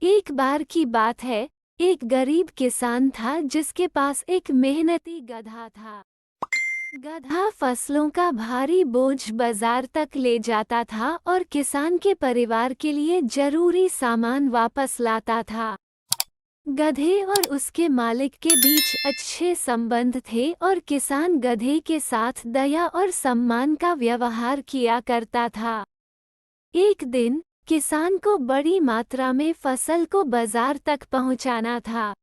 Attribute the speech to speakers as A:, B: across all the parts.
A: एक बार की बात है। एक गरीब किसान था जिसके पास एक मेहनती गधा था। गधा फसलों का भारी बोझ बाजार तक ले जाता था और किसान के परिवार के लिए जरूरी सामान वापस लाता था। गधे और उसके मालिक के बीच अच्छे संबंध थे और किसान गधे के साथ दया और सम्मान का व्यवहार किया करता था। एक दिन किसान को बड़ी मात्रा में फसल को बाजार तक पहुंचाना था।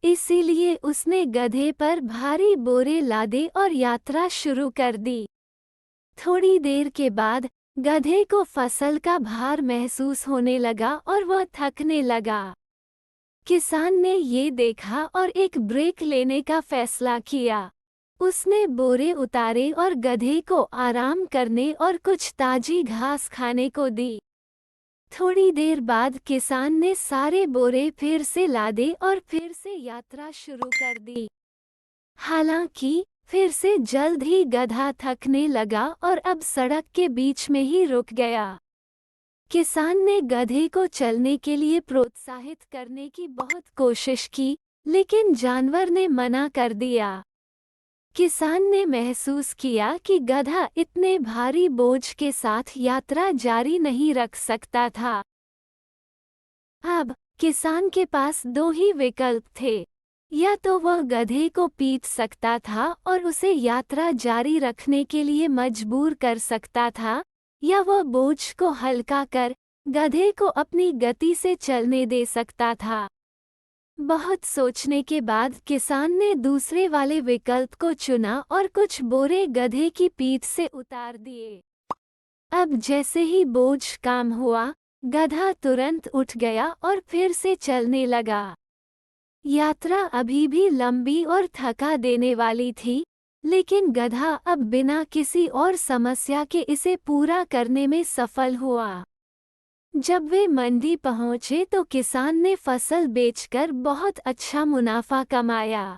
A: इसीलिए उसने गधे पर भारी बोरे लादे और यात्रा शुरू कर दी। थोड़ी देर के बाद गधे को फसल का भार महसूस होने लगा और वह थकने लगा। किसान ने ये देखा और एक ब्रेक लेने का फैसला किया। उसने बोरे उतारे और गधे को आराम करने और कुछ ताजी घास खाने को दी। थोड़ी देर बाद किसान ने सारे बोरे फिर से लादे और फिर से यात्रा शुरू कर दी। हालांकि फिर से जल्द ही गधा थकने लगा और अब सड़क के बीच में ही रुक गया। किसान ने गधे को चलने के लिए प्रोत्साहित करने की बहुत कोशिश की, लेकिन जानवर ने मना कर दिया। किसान ने महसूस किया कि गधा इतने भारी बोझ के साथ यात्रा जारी नहीं रख सकता था। अब किसान के पास दो ही विकल्प थे। या तो वह गधे को पीट सकता था और उसे यात्रा जारी रखने के लिए मजबूर कर सकता था, या वह बोझ को हल्का कर गधे को अपनी गति से चलने दे सकता था। बहुत सोचने के बाद किसान ने दूसरे वाले विकल्प को चुना और कुछ बोरे गधे की पीठ से उतार दिए। अब जैसे ही बोझ कम हुआ, गधा तुरंत उठ गया और फिर से चलने लगा। यात्रा अभी भी लंबी और थका देने वाली थी, लेकिन गधा अब बिना किसी और समस्या के इसे पूरा करने में सफल हुआ। जब वे मंडी पहुंचे तो किसान ने फसल बेचकर बहुत अच्छा मुनाफा कमाया।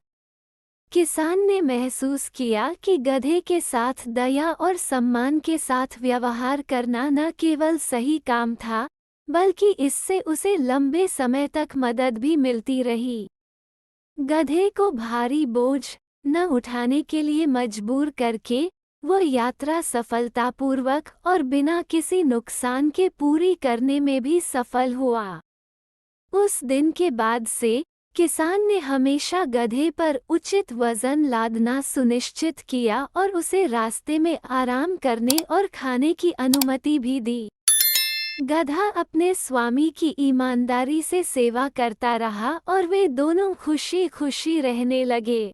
A: किसान ने महसूस किया कि गधे के साथ दया और सम्मान के साथ व्यवहार करना न केवल सही काम था, बल्कि इससे उसे लंबे समय तक मदद भी मिलती रही। गधे को भारी बोझ न उठाने के लिए मजबूर करके वो यात्रा सफलतापूर्वक और बिना किसी नुकसान के पूरी करने में भी सफल हुआ। उस दिन के बाद से किसान ने हमेशा गधे पर उचित वजन लादना सुनिश्चित किया और उसे रास्ते में आराम करने और खाने की अनुमति भी दी। गधा अपने स्वामी की ईमानदारी से सेवा करता रहा और वे दोनों खुशी खुशी रहने लगे।